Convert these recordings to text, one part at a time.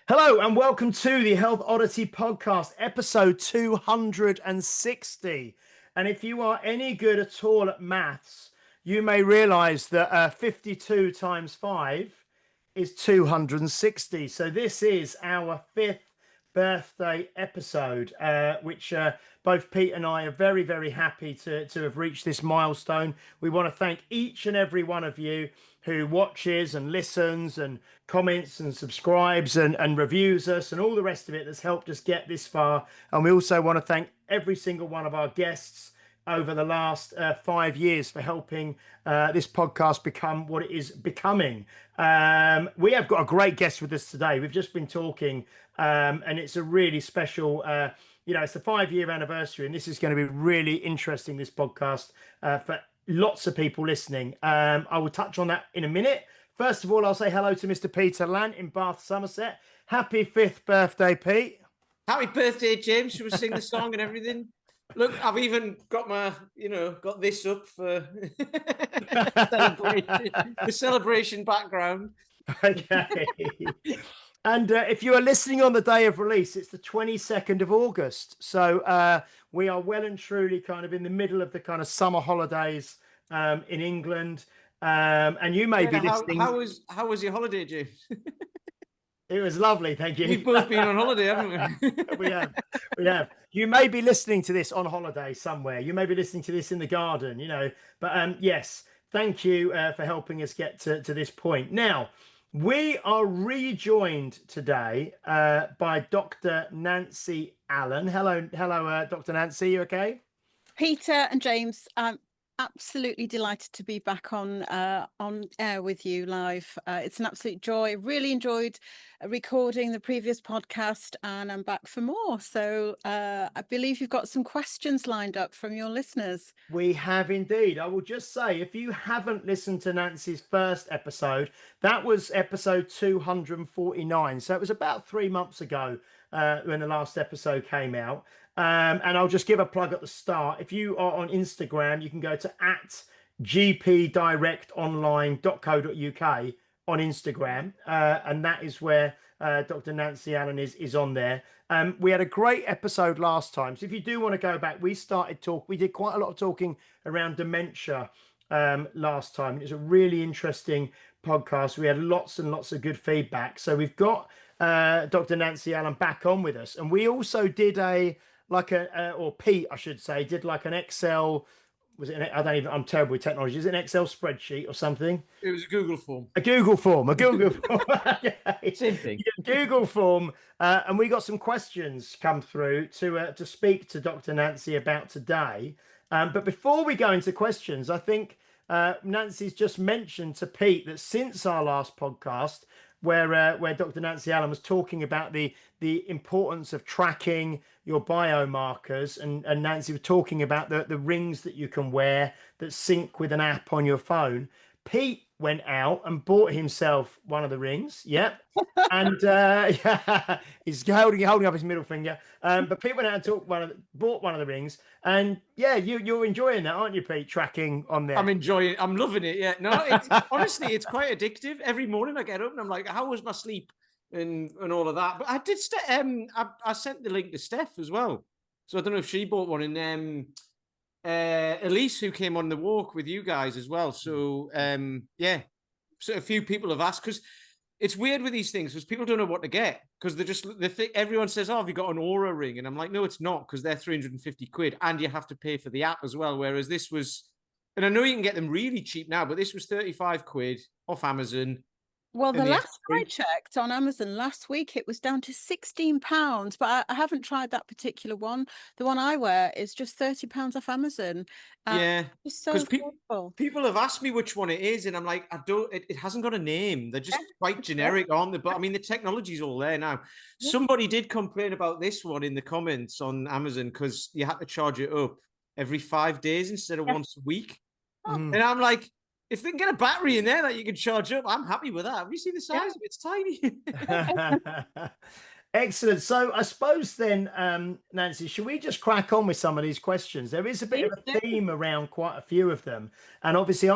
Hello and welcome to the Health Oddity podcast, episode 260. And if you are any good at all at maths, you may realize that 52 times 5 is 260. So this is our fifth birthday episode, which both Pete and I are very, very happy to have reached this milestone. We want to thank each and every one of you who watches and listens and comments and subscribes and reviews us and all the rest of it that's helped us get this far. And we also want to thank every single one of our guests over the last 5 years for helping this podcast become what it is becoming. We have got a great guest with us today. We've just been talking and it's a really special, it's the 5-year anniversary, and this is going to be really interesting, this podcast, for lots of people listening. I will touch on that in a minute. First of all, I'll say hello to Mr. Peter Lant in Bath, Somerset. Happy 5th birthday, Pete. Happy birthday, James. Should we sing the song and everything? Look, I've even got my, got this up for the celebration background. Okay. And if you are listening on the day of release, it's the 22nd of August. So we are well and truly kind of in the middle of the kind of summer holidays in England. And you may be listening. How was your holiday, James? It was lovely, thank you. We've both been on holiday, haven't we? We have. You may be listening to this on holiday somewhere. You may be listening to this in the garden, But yes, thank you for helping us get to this point. Now, we are rejoined today by Dr. Nancy Allen. Hello, Dr. Nancy. You okay? Peter and James, I'm absolutely delighted to be back on air with you live. It's an absolute joy. Really enjoyed recording the previous podcast, and I'm back for more. So I believe you've got some questions lined up from your listeners. We have indeed. I will just say, if you haven't listened to Nancy's first episode, that was episode 249. So it was about 3 months ago when the last episode came out. And I'll just give a plug at the start. If you are on Instagram, you can go to @gpdirectonline.co.uk on Instagram. And that is where Dr. Nancy Allen is on there. We had a great episode last time. So if you do want to go back, we did quite a lot of talking around dementia last time. It was a really interesting podcast. We had lots and lots of good feedback. So we've got Dr. Nancy Allen back on with us. And we also did Pete, I should say, did like an Excel. I'm terrible with technology. Is it an Excel spreadsheet or something? It was a Google form. A Google form. Okay. Same thing. Google form. And we got some questions come through to speak to Dr. Nancy about today. But before we go into questions, I think Nancy's just mentioned to Pete that since our last podcast, where Dr. Nancy Allen was talking about the importance of tracking your biomarkers, and Nancy was talking about the rings that you can wear that sync with an app on your phone. Pete went out and bought himself one of the rings. Yep. And he's holding up his middle finger. But Pete went out and bought one of the rings. And yeah, you're enjoying that, aren't you, Pete? Tracking on there. I'm loving it. Yeah. No, honestly, it's quite addictive. Every morning I get up and I'm like, how was my sleep and all of that? But I did. I sent the link to Steph as well. So I don't know if she bought one. And Elise, who came on the walk with you guys as well. So so a few people have asked, because it's weird with these things because people don't know what to get, because everyone says, oh, have you got an Aura ring? And I'm like, no, it's not, because they're 350 quid and you have to pay for the app as well. Whereas this was, and I know you can get them really cheap now, but this was 35 quid off Amazon. Well, the last I checked on Amazon last week, it was down to £16, but I haven't tried that particular one. The one I wear is just £30 off Amazon. Yeah, it's so people have asked me which one it is, and I'm like, it hasn't got a name. They're just quite generic, aren't they? But I mean, the technology's all there now. Yeah. Somebody did complain about this one in the comments on Amazon because you had to charge it up every 5 days instead of once a week. And I'm like, if they can get a battery in there that you can charge up, I'm happy with that. Have you seen the size of it? It's tiny. Excellent. So I suppose then, Nancy, should we just crack on with some of these questions? There is a bit of a theme around quite a few of them. And obviously,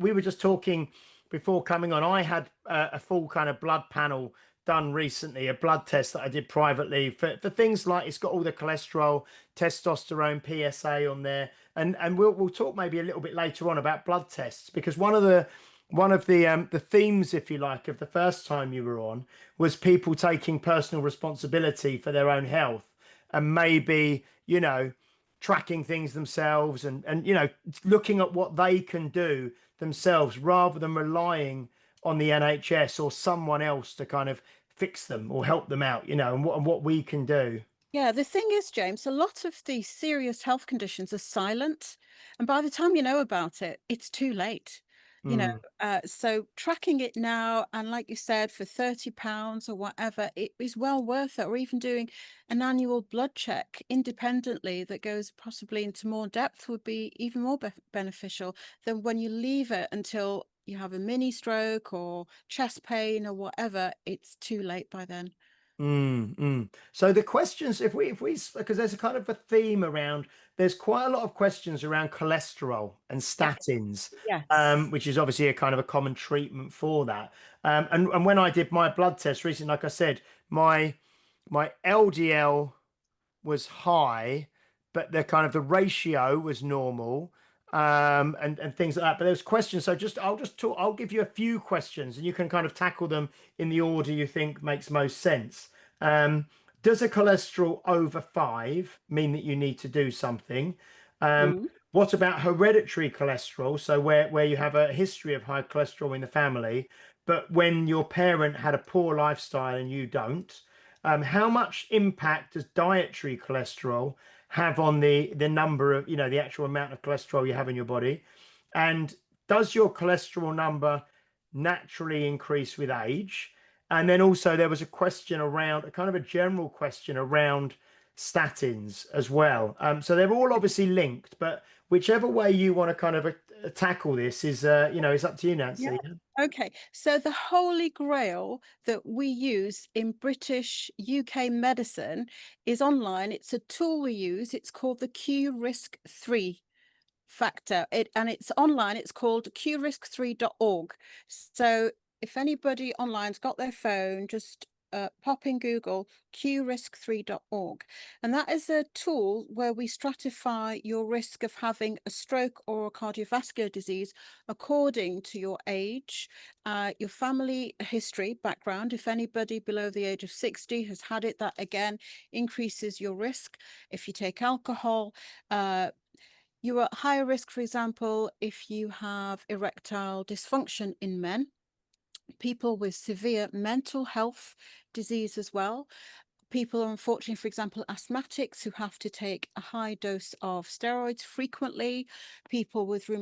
we were just talking before coming on. I had a full kind of blood panel done recently a blood test that I did privately for things like it's got all the cholesterol, testosterone, PSA on there, and we'll talk maybe a little bit later on about blood tests, because one of the themes, if you like, of the first time you were on was people taking personal responsibility for their own health, and maybe, you know, tracking things themselves, and you know, looking at what they can do themselves rather than relying on the NHS or someone else to kind of fix them or help them out, you know, and what we can do. Yeah, the thing is, James, a lot of these serious health conditions are silent, and by the time you know about it, it's too late. You know, Mm, so tracking it now, and like you said, for £30 or whatever, it is well worth it. Or even doing an annual blood check independently that goes possibly into more depth would be even more beneficial than when you leave it until you have a mini stroke or chest pain or whatever. It's too late by then. So the questions, if we, because there's a kind of a theme around, there's quite a lot of questions around cholesterol and Yes, statins, yes. which is obviously a kind of a common treatment for that. And when I did my blood test recently, like I said, my LDL was high, but the kind of the ratio was normal, and things like that. But there's questions. So I'll just talk, I'll give you a few questions and you can kind of tackle them in the order you think makes most sense. Um, does a cholesterol over 5 mean that you need to do something? Mm. What about hereditary cholesterol? So where you have a history of high cholesterol in the family, but when your parent had a poor lifestyle and you don't, how much impact does dietary cholesterol have on the number of, you know, the actual amount of cholesterol you have in your body? And does your cholesterol number naturally increase with age? And then also there was a question around, a kind of a general question around statins as well. So they're all obviously linked, but whichever way you want to kind of tackle this is, you know, it's up to you, Yeah. Nancy. Okay. So the holy grail that we use in British UK medicine is online. It's a tool we use. It's called the Q Risk 3 factor. And it's online. It's called qrisk3.org. So if anybody online's got their phone, just pop in Google qrisk3.org, and that is a tool where we stratify your risk of having a stroke or a cardiovascular disease according to your age, your family history background. If anybody below the age of 60 has had it, that again increases your risk. If you take alcohol, you're at higher risk, for example, if you have erectile dysfunction in men, people with severe mental health disease as well. People are unfortunately, for example, asthmatics who have to take a high dose of steroids frequently, people with with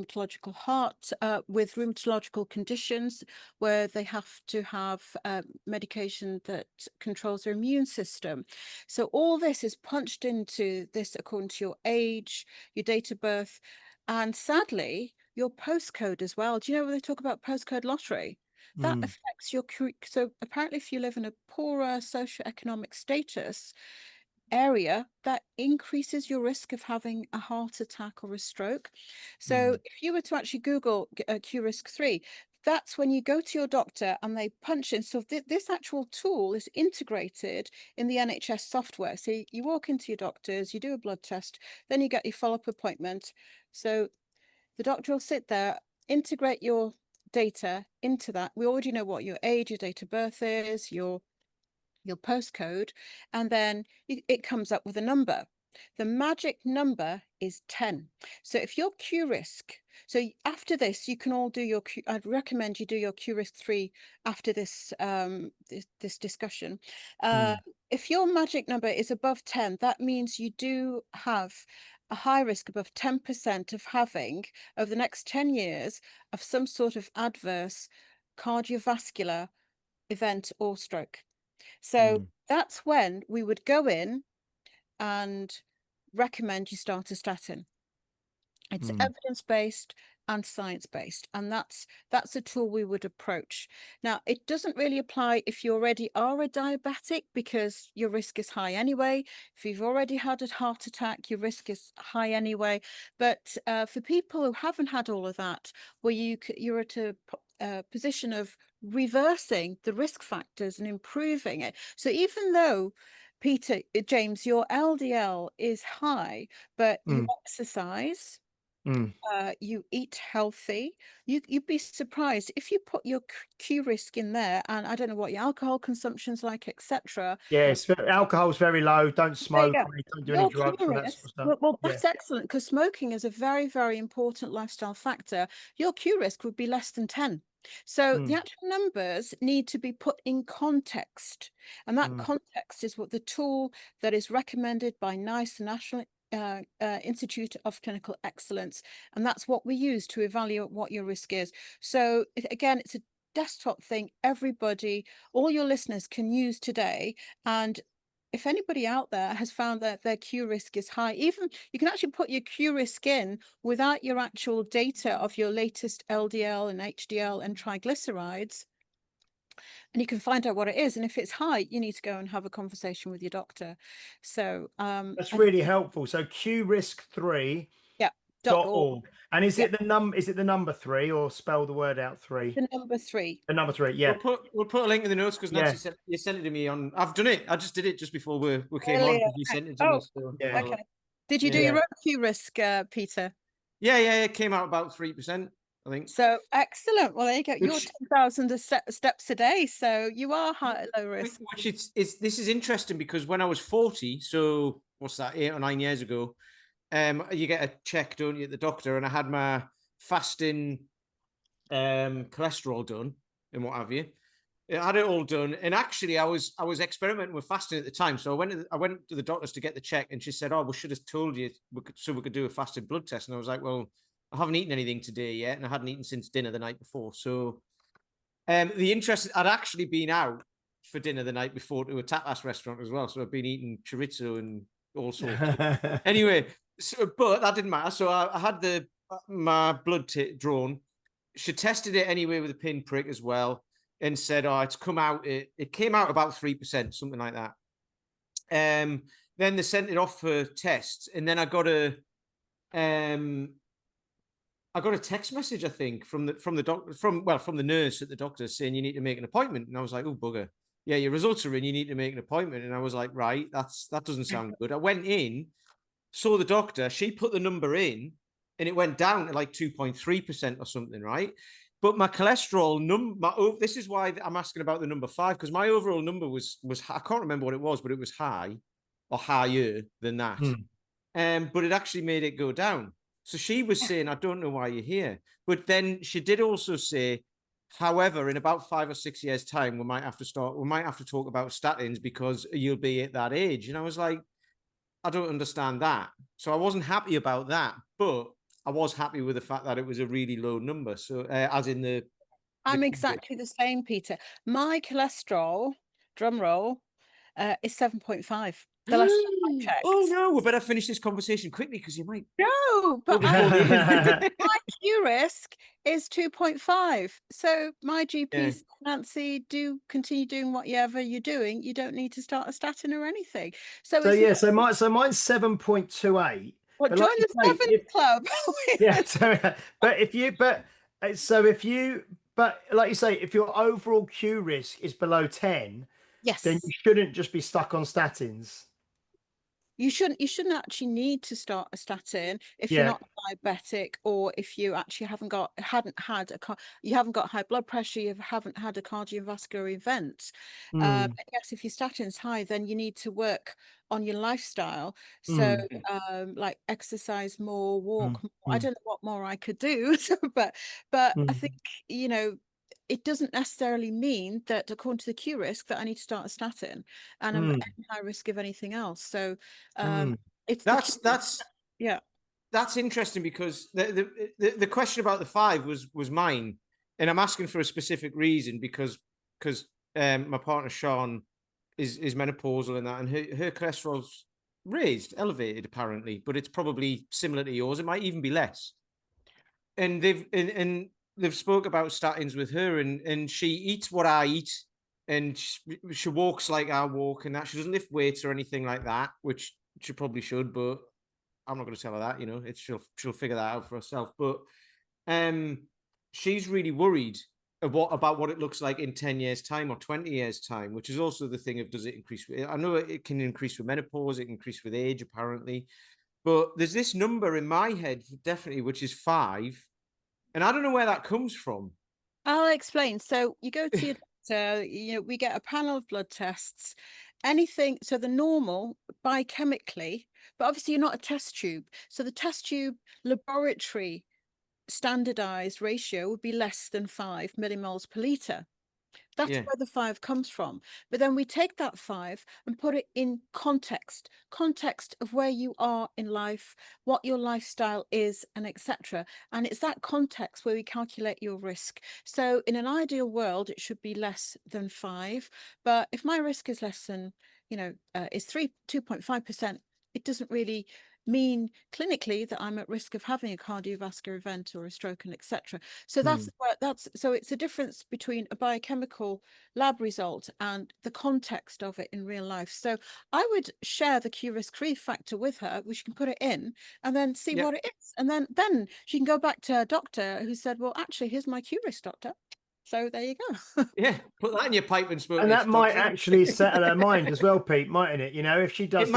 rheumatological conditions where they have to have medication that controls their immune system. So all this is punched into this according to your age, your date of birth, and sadly, your postcode as well. Do you know when they talk about postcode lottery? That Mm, affects your so apparently if you live in a poorer socioeconomic status area, that increases your risk of having a heart attack or a stroke. So mm, if you were to actually Google Q-Risk 3, that's when you go to your doctor and they punch in. So this actual tool is integrated in the NHS software. So you walk into your doctors, you do a blood test, then you get your follow-up appointment. So the doctor will sit there, integrate your data into that. We already know what your age, your date of birth is, your postcode, and then it comes up with a number. The magic number is 10. So if you're Q-Risk, so after this, you can all do your I'd recommend you do your Q-Risk 3 after this this discussion. Uh, mm, if your magic number is above 10, that means you do have a high risk above 10% of having, over the next 10 years, of some sort of adverse cardiovascular event or stroke. So mm, that's when we would go in and recommend you start a statin. It's mm. evidence-based and science-based, and that's a tool we would approach. Now, it doesn't really apply if you already are a diabetic because your risk is high anyway. If you've already had a heart attack, your risk is high anyway. But for people who haven't had all of that, where you're at position of reversing the risk factors and improving it. So even though, Peter, James, your LDL is high, but you exercise, you eat healthy, you'd be surprised if you put your Q risk in there, and I don't know what your alcohol consumption's like, etc. Yes, alcohol's very low. Don't smoke. Don't do any Your drugs Q and that risk, sort of stuff. well, that's excellent, because smoking is a very, very important lifestyle factor. Your Q risk would be less than 10. So the actual numbers need to be put in context, and that context is what the tool that is recommended by NICE, the National Institute of Clinical Excellence, and that's what we use to evaluate what your risk is. So again, it's a desktop thing everybody, all your listeners can use today. And if anybody out there has found that their Q risk is high, even you can actually put your Q risk in without your actual data of your latest LDL and HDL and triglycerides, and you can find out what it is. And if it's high, you need to go and have a conversation with your doctor. So that's really helpful. So qrisk3.org. And is it the number 3, or spell the word out 3? The number 3. The number 3, yeah. We'll put a link in the notes, because Nancy said you sent it to me on. I've done it. I just did it just before we came on. You sent it to me. So, okay. Did you do your own Q risk, Peter? Yeah. It came out about 3%, I think. So excellent. Well, there you go. You're 10,000 steps a day, so you are low risk. This is interesting, because when I was 40, so what's that, 8 or 9 years ago, you get a check, don't you, at the doctor, and I had my fasting cholesterol done and what have you. I had it all done, and actually I was experimenting with fasting at the time. So I went to the doctors to get the check, and she said, "Oh, we should have told you so we could do a fasted blood test." And I was like, "Well, I haven't eaten anything today yet, and I hadn't eaten since dinner the night before." So the interest, I'd actually been out for dinner the night before to a tapas restaurant as well. So I've been eating chorizo and all sorts. Anyway, but that didn't matter. So I had my blood drawn. She tested it anyway with a pinprick as well, and said, "Oh, it's come out. It came out about 3%, something like that." Then they sent it off for tests, and then I got a text message, I think, from the doctor, from the nurse at the doctor, saying you need to make an appointment. And I was like, "Oh, bugger. Yeah, your results are in. You need to make an appointment." And I was like, "Right, that doesn't sound good." I went in, saw the doctor. She put the number in, and it went down to like 2.3% or something, right? But my cholesterol number, this is why I'm asking about the number 5, because my overall number was I can't remember what it was, but it was high or higher than that. But it actually made it go down. So she was saying, "I don't know why you're here." But then she did also say, "However, in about 5 or 6 years' time, we might have to talk about statins, because you'll be at that age." And I was like, I don't understand that. So I wasn't happy about that, but I was happy with the fact that it was a really low number. So as in I'm exactly the same, Peter. My cholesterol, drum roll, is 7.5. The last time I checked. Oh no, we better finish this conversation quickly, because you might. No, but my Q risk is 2.5. So my GP's, Nancy, do continue doing whatever you're doing. You don't need to start a statin or anything. So mine's 7.28. Well, join the 7 club. But like you say, if your overall Q risk is below 10, then you shouldn't just be stuck on statins. You shouldn't actually need to start a statin if you're not diabetic, or if you actually haven't got high blood pressure, you haven't had a cardiovascular event. Yes, if your statin's high, then you need to work on your lifestyle. So like exercise more, walk more. I don't know what more I could do, but I think, it doesn't necessarily mean that, according to the Q risk, that I need to start a statin, and I'm at high risk of anything else. So it's that's interesting, because the question about the 5 was mine, and I'm asking for a specific reason, because my partner Sean is menopausal and that, and her cholesterol's elevated apparently, but it's probably similar to yours. It might even be less. And they've spoke about statins with her, and she eats what I eat, and she walks like I walk, and that she doesn't lift weights or anything like that, which she probably should, but I'm not going to tell her that, she'll figure that out for herself. But she's really worried about what it looks like in 10 years time or 20 years time, which is also the thing of, does it increase? I know it can increase with menopause, it can increase with age apparently, but there's this number in my head definitely, which is 5. And I don't know where that comes from. I'll explain. So you go to your doctor, we get a panel of blood tests, anything. So the normal biochemically, but obviously you're not a test tube. So the test tube laboratory standardized ratio would be less than 5 millimoles per liter. That's where the 5 comes from. But then we take that 5 and put it in context of where you are in life, what your lifestyle is, and etc. And it's that context where we calculate your risk. So in an ideal world, it should be less than 5. But if my risk is less than, is 2.5%, it doesn't really mean clinically that I'm at risk of having a cardiovascular event or a stroke and etc. So so it's a difference between a biochemical lab result and the context of it in real life. So I would share the Q risk free factor with her, which can put it in and then see what it is. And then she can go back to her doctor who said, well, actually, here's my Q risk, doctor. So there you go. Put that in your pipe and smoke. And that might actually settle her mind as well, Pete, mightn't it? If she does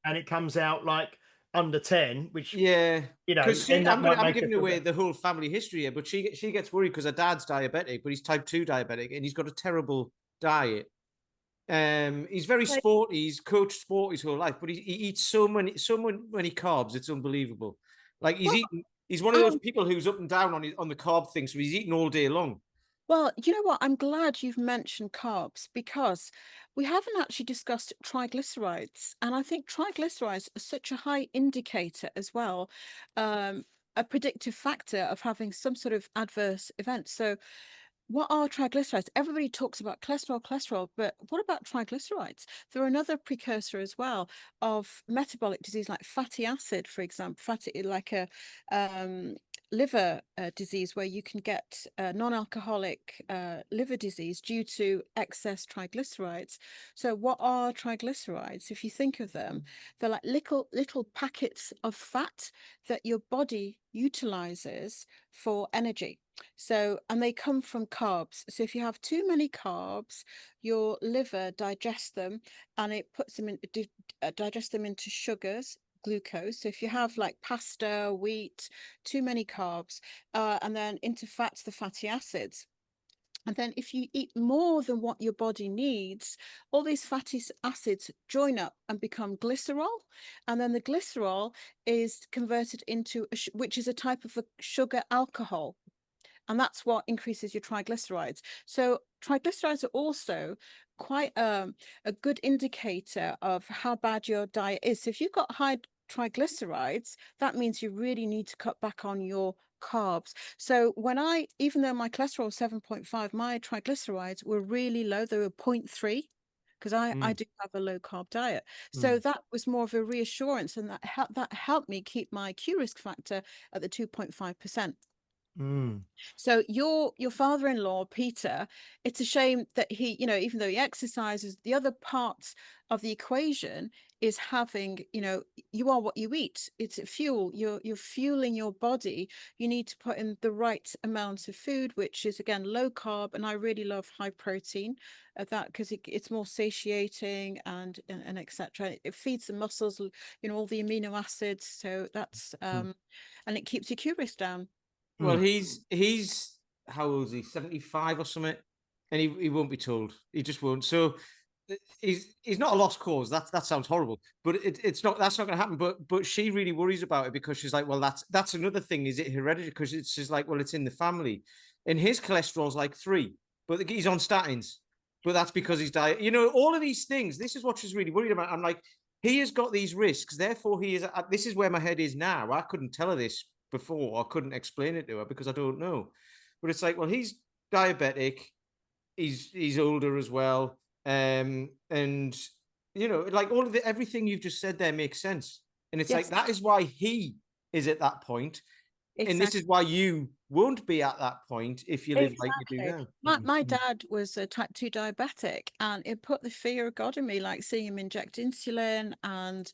and it comes out like under 10, which because I'm giving away the whole family history here, but she gets worried because her dad's diabetic, but he's type 2 diabetic and he's got a terrible diet. He's very sporty. He's coached sport his whole life, but he eats so many carbs. It's unbelievable. Like he's one of those people who's up and down on the carb thing, so he's eating all day long. Well, you know what? I'm glad you've mentioned carbs because we haven't actually discussed triglycerides. And I think triglycerides are such a high indicator as well, a predictive factor of having some sort of adverse event. So what are triglycerides? Everybody talks about cholesterol, but what about triglycerides? They're another precursor as well of metabolic disease like fatty acid, for example, like a liver disease where you can get non-alcoholic liver disease due to excess triglycerides. So what are triglycerides? If you think of them, they're like little packets of fat that your body utilizes for energy. So, and they come from carbs. So if you have too many carbs, your liver digests them and it puts them digest them into sugars, glucose. So if you have like pasta, wheat, too many carbs, and then into fats, the fatty acids. And then if you eat more than what your body needs, all these fatty acids join up and become glycerol. And then the glycerol is converted into, which is a type of a sugar alcohol. And that's what increases your triglycerides. So triglycerides are also quite a good indicator of how bad your diet is. So if you've got high triglycerides, that means you really need to cut back on your carbs. So even though my cholesterol was 7.5, my triglycerides were really low. They were 0.3 because I do have a low carb diet. So that was more of a reassurance, and that helped me keep my Q risk factor at the 2.5%. So your father-in-law, Peter, it's a shame that he, even though he exercises, the other parts of the equation is having, you are what you eat. It's fuel. You're fueling your body. You need to put in the right amount of food, which is again low carb. And I really love high protein that because it's more satiating and etc. It feeds the muscles, all the amino acids. So that's and it keeps your Q risk down. Well, he's how old is he? 75 or something, and he won't be told. He just won't. So he's not a lost cause. That sounds horrible, but it's not. That's not going to happen. But she really worries about it because she's like, well, that's another thing. Is it hereditary? Because it's just like, well, it's in the family, and his cholesterol's like 3, but he's on statins. But that's because he's diet. All of these things. This is what she's really worried about. I'm like, he has got these risks, therefore he is. This is where my head is now. I couldn't tell her this before. I couldn't explain it to her because I don't know. But it's like, well, he's diabetic. He's older as well. And like all of everything you've just said there makes sense. And it's like, that is why he is at that point. Exactly. And this is why you won't be at that point if you live like you do now. My dad was a type 2 diabetic, and it put the fear of God in me, like seeing him inject insulin and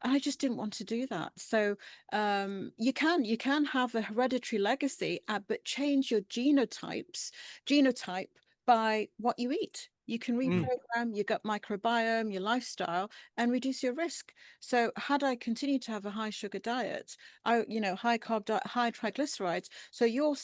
And I just didn't want to do that. So you can have a hereditary legacy, but change your genotype by what you eat. You can reprogram your gut microbiome, your lifestyle, and reduce your risk. So had I continued to have a high sugar diet, high carb diet, high triglycerides. So your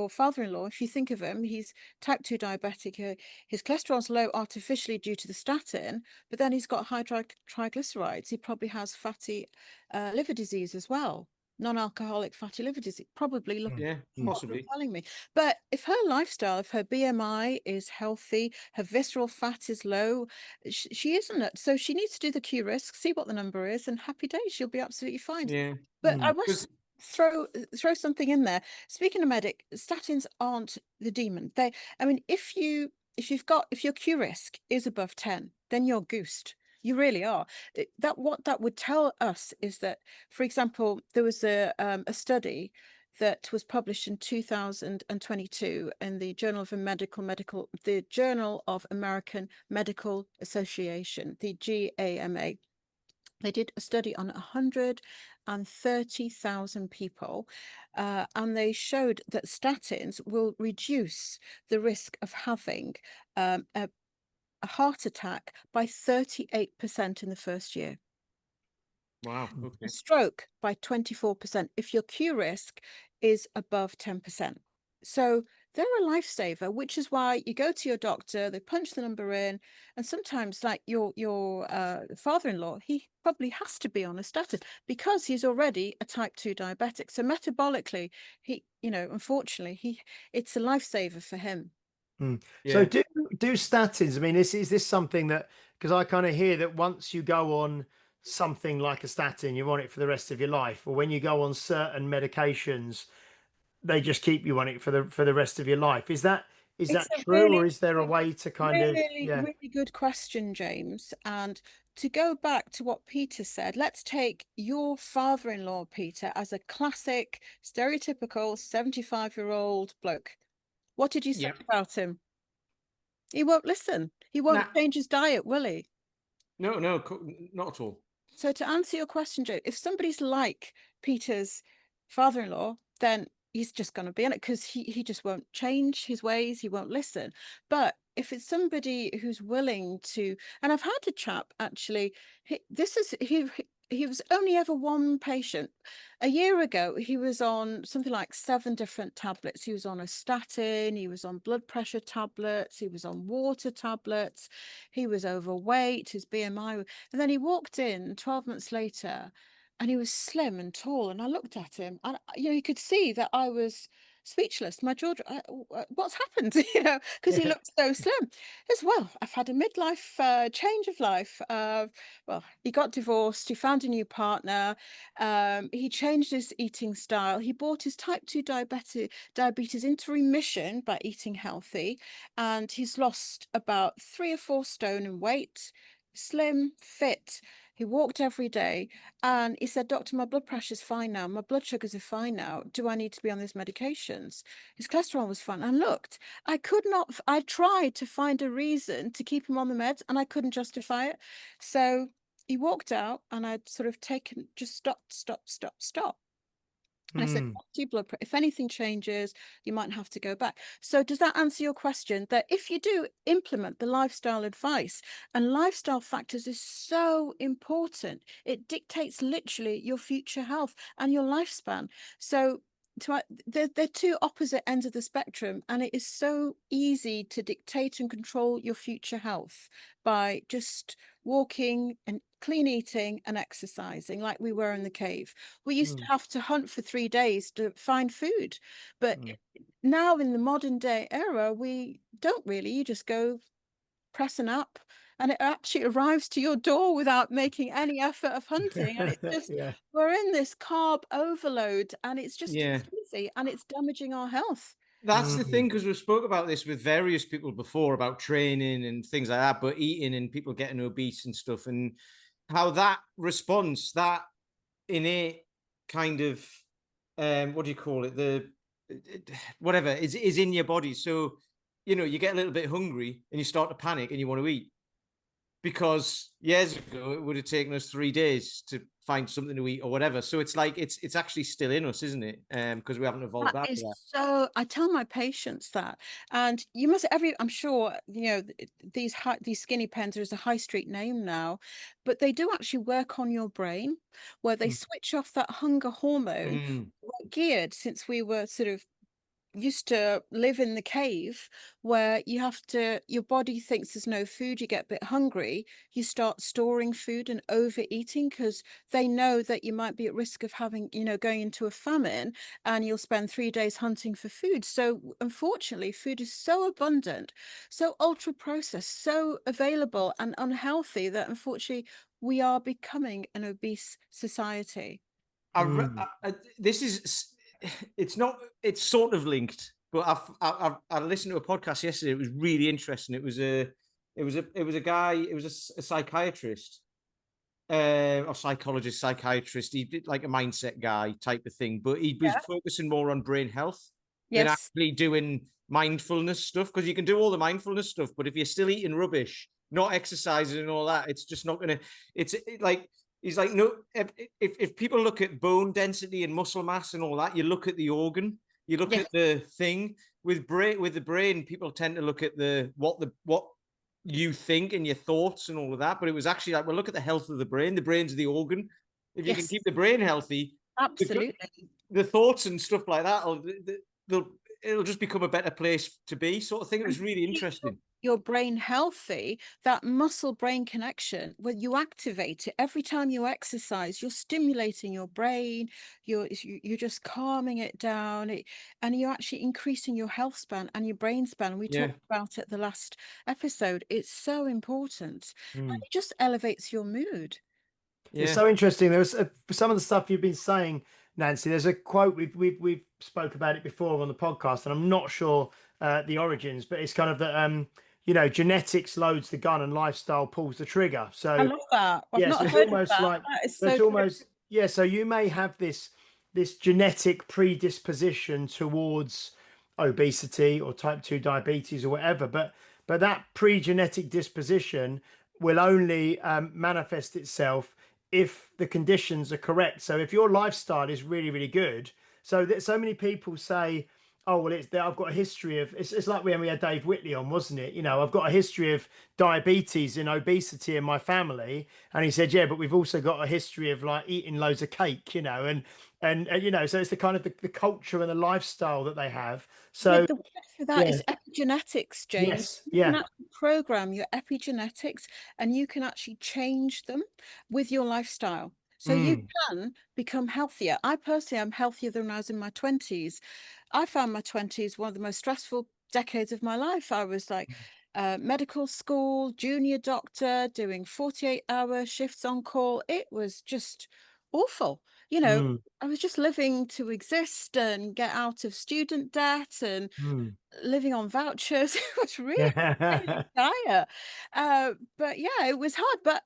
father-in-law, if you think of him, he's type 2 diabetic. His cholesterol's low artificially due to the statin, but then he's got high triglycerides. He probably has fatty liver disease as well. Non-alcoholic fatty liver disease, probably looking Yeah, possibly. telling me. But if her lifestyle, if her BMI is healthy, her visceral fat is low, she isn't it. So she needs to do the Q risk, see what the number is, and happy days, she'll be absolutely fine. Yeah. But I Because must throw something in there. Speaking of medic, statins aren't the demon. If your Q risk is above 10, then you're goosed. You really are. What that would tell us is that, for example, there was a study that was published in 2022 in the Journal of American Medical Association, the JAMA. They did a study on 130,000 people, and they showed that statins will reduce the risk of having a heart attack by 38% in the first year. wow, okay. A stroke by 24% if your Q risk is above 10%. So they're a lifesaver, which is why you go to your doctor, they punch the number in, and sometimes, like your father-in-law, he probably has to be on a statin because he's already a type 2 diabetic. So metabolically, unfortunately, it's a lifesaver for him. So do statins, I mean, is this something that, because I kind of hear that once you go on something like a statin, you're on it for the rest of your life, or when you go on certain medications, they just keep you on it for the rest of your life. Is that true, or is there a way to kind of really good question, James? And to go back to what Peter said, let's take your father-in-law, Peter, as a classic stereotypical 75-year-old bloke. What did you say about him? He won't listen. He won't change his diet, will he? No, not at all. So to answer your question, Joe, if somebody's like Peter's father-in-law, then he's just going to be in it because he just won't change his ways. He won't listen. But if it's somebody who's willing to, and I've had a chap actually, he was only ever one patient. A year ago, he was on something like 7 different tablets. He was on a statin, he was on blood pressure tablets, he was on water tablets, he was overweight, his BMI, and then he walked in 12 months later and he was slim and tall. And I looked at him and, you could see that I was speechless. My jaw, what's happened? Because he looked so slim. As well, I've had a midlife change of life. Well, he got divorced. He found a new partner. He changed his eating style. He brought his type 2 diabetes into remission by eating healthy. And he's lost about 3 or 4 stone in weight, slim, fit. He walked every day and he said, "Doctor, my blood pressure's fine now. My blood sugars are fine now. Do I need to be on these medications?" His cholesterol was fine. And looked, I tried to find a reason to keep him on the meds and I couldn't justify it. So he walked out and I'd sort of just stop. And I said, if anything changes, you might have to go back. So does that answer your question? That if you do implement the lifestyle advice, and lifestyle factors is so important, it dictates literally your future health and your lifespan. So they're 2 opposite ends of the spectrum, and it is so easy to dictate and control your future health by just walking and clean eating and exercising like we were in the cave. We used to have to hunt for 3 days to find food, but now in the modern day era, we don't really. You just go press an app and it actually arrives to your door without making any effort of hunting. And it's just we're in this carb overload and it's just easy and it's damaging our health. That's the thing, because we've spoke about this with various people before about training and things like that, but eating and people getting obese and stuff, and how that response, that innate kind of what do you call it, whatever is in your body. So you get a little bit hungry and you start to panic and you want to eat because years ago it would have taken us 3 days to find something to eat or whatever. So it's like it's actually still in us, isn't it? Because we haven't evolved That after is that. so, I tell my patients that, and you must I'm sure, these skinny pens is a high street name now, but they do actually work on your brain, where they Mm. switch off that hunger hormone. Mm. We're geared, since we were sort of used to live in the cave, where your body thinks there's no food, you get a bit hungry, you start storing food and overeating, because they know that you might be at risk of having, going into a famine, and you'll spend 3 days hunting for food. So unfortunately, food is so abundant, so ultra processed, so available and unhealthy, that unfortunately we are becoming an obese society. This is, it's sort of linked, but I listened to a podcast yesterday. It was really interesting. It was a guy, it was a psychiatrist, or psychologist, psychiatrist. He did like a mindset guy type of thing, but he was Yeah. focusing more on brain health than Yes. actually doing mindfulness stuff. Because you can do all the mindfulness stuff, but if you're still eating rubbish, not exercising and all that, it's just not gonna. Like he's like, no. If people look at bone density and muscle mass and all that, you look at the organ, you look Yes. at the thing. With the brain, people tend to look at what you think and your thoughts and all of that. But it was actually like, well, look at the health of the brain. The brain's the organ. If you can Yes. keep the brain healthy, Absolutely. the thoughts and stuff like that, it'll just become a better place to be, sort of thing. It was really Keep interesting. your brain healthy, that muscle brain connection, when you activate it every time you exercise, you're stimulating your brain, you're just calming it down, and you're actually increasing your health span and your brain span. We Yeah. talked about it the last episode. It's so important, and Mm. it just elevates your mood. It's Yeah. so interesting. There was some of the stuff you've been saying, Nancy. There's a quote we've spoke about it before on the podcast, and I'm not sure the origins, but it's kind of that genetics loads the gun and lifestyle pulls the trigger. I So love that. I've yes, not it's heard of almost that. like That is it's so true. almost yeah. So you may have this genetic predisposition towards obesity or type 2 diabetes or whatever, but that pre-genetic disposition will only manifest itself if the conditions are correct. So if your lifestyle is really, really good, so that so many people say, oh, well, it's there. I've got a history of it's like when we had Dave Whitley on, wasn't it? I've got a history of diabetes and obesity in my family. And he said, yeah, but we've also got a history of like eating loads of cake, and so it's the kind of the culture and the lifestyle that they have. So The word for that yeah, is epigenetics, James. yes, You can yeah. actually program your epigenetics, and you can actually change them with your lifestyle. So you Mm, can become healthier. I personally am healthier than when I was in my 20s. I found my 20s one of the most stressful decades of my life. I was like medical school, junior doctor, doing 48-hour shifts on call. It was just awful. mm, I was just living to exist and get out of student debt and mm. living on vouchers. It was really Yeah. dire. But yeah, it was hard. But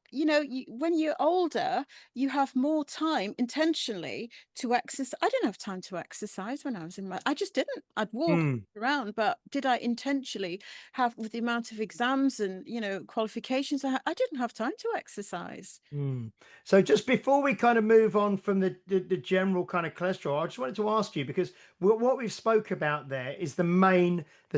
when you're older, you have more time intentionally to exercise. I didn't have time to exercise when I was I just didn't. I'd walk Mm. around, but did I intentionally have, with the amount of exams and qualifications I didn't have time to exercise. Mm. So just before we kind of move on from the general kind of cholesterol, I just wanted to ask you, because what we've spoke about there is the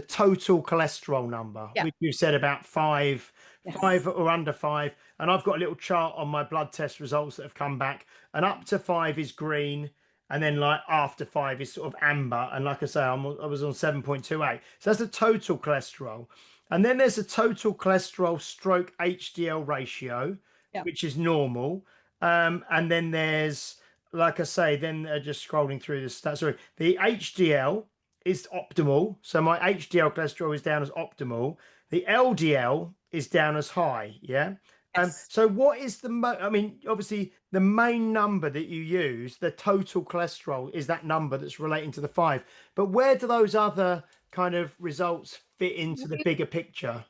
total cholesterol number, Yeah. which you said about five Yes. or under 5. And I've got a little chart on my blood test results that have come back, and up to 5 is green. And then like after 5 is sort of amber. And like I say, I was on 7.28. So that's the total cholesterol. And then there's a total cholesterol stroke HDL ratio, Yeah. which is normal. And then there's, like I say, then just scrolling through the stats. Sorry, the HDL is optimal. So my HDL cholesterol is down as optimal. The LDL is down as high. Yeah. Yes. So what is I mean, obviously the main number that you use, the total cholesterol, is that number that's relating to the 5. But where do those other kind of results fit into the bigger picture?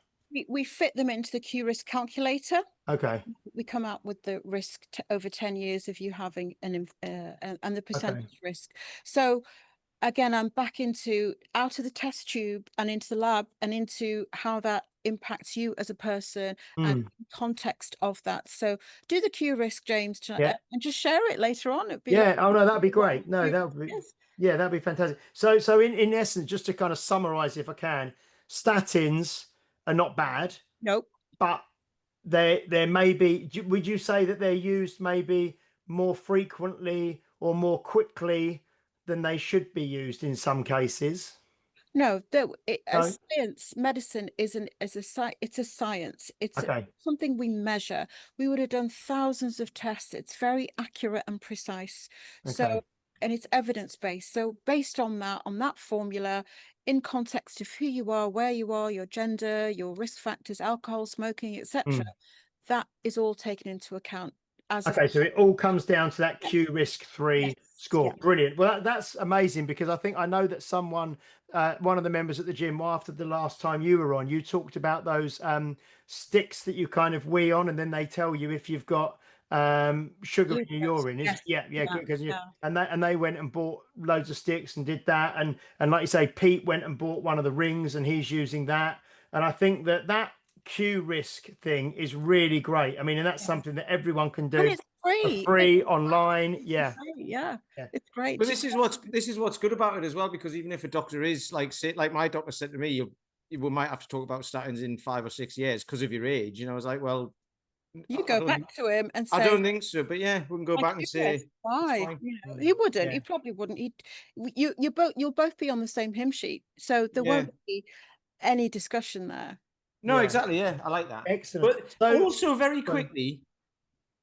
We fit them into the Q risk calculator. Okay. We come out with the risk over 10 years of you having and the percentage risk. So again, I'm back into out of the test tube and into the lab and into how that impacts you as a person and Mm. context of that. So do the Q risk, James, Yeah. and just share it later on. It'd be Yeah. lovely Oh no, that'd be to hear what great. No, Q that would risk be, is. yeah, that'd be fantastic. So in essence, just to kind of summarize, if I can, statins are not bad, Nope. but there may be, would you say that they're used maybe more frequently or more quickly than they should be used in some cases? No, No? science, medicine is a science. It's Okay. something we measure. We would have done thousands of tests. It's very accurate and precise. So, Okay. and it's evidence-based. So based on that formula, in context of who you are, where you are, your gender, your risk factors, alcohol, smoking, etc., that is all taken into account as Okay, so it all comes down to that Q risk 3 yes, score. yeah. Brilliant. Well, that's amazing, because I know that someone, one of the members at the gym, after the last time you were on, you talked about those sticks that you kind of wee on, and then they tell you if you've got sugar in your urine. Yes, Yeah, yeah, because yeah. and they went and bought loads of sticks and did that, and like you say, Pete went and bought one of the rings and he's using that, and I think that Q risk thing is really great. I mean, and that's Yes. something that everyone can And do it's free. for free online. It's Yeah, free, yeah. yeah. It's great. But this is what's good about it as well, because even if a doctor is like my doctor said to me, we might have to talk about statins in 5 or 6 years because of your age. You know, I was like, well, You go back to him and I say, don't think so. But yeah, we can go "My back and goodness, say it's why?" fine. You know, he wouldn't. Yeah. He probably wouldn't. You'll both be on the same hymn sheet, so there Yeah. won't be any discussion there. No, Yeah. exactly. Yeah, I like that. Excellent. But So, also very go on. quickly,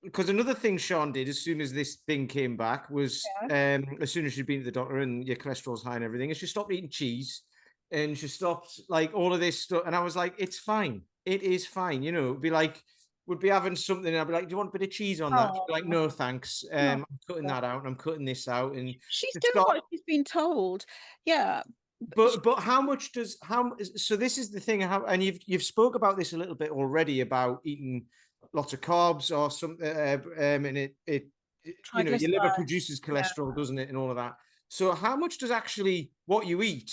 because another thing Sean did as soon as this thing came back was as soon as she'd been to the doctor and your cholesterol's high and everything, is she stopped eating cheese and she stopped like all of this stuff. And I was like, it's fine. It is fine. You know, it'd be like, we'd be having something and I'd be like, do you want a bit of cheese on that? She'd be like, no, thanks. No, I'm cutting that out and I'm cutting this out. And she's to doing stop. what she's been told. Yeah. But how much does so this is the thing, how, and you've spoke about this a little bit already about eating lots of carbs or something, and it you know, your liver Triglycerides. produces Yeah. cholesterol, doesn't it, and all of that. So how much does actually what you eat,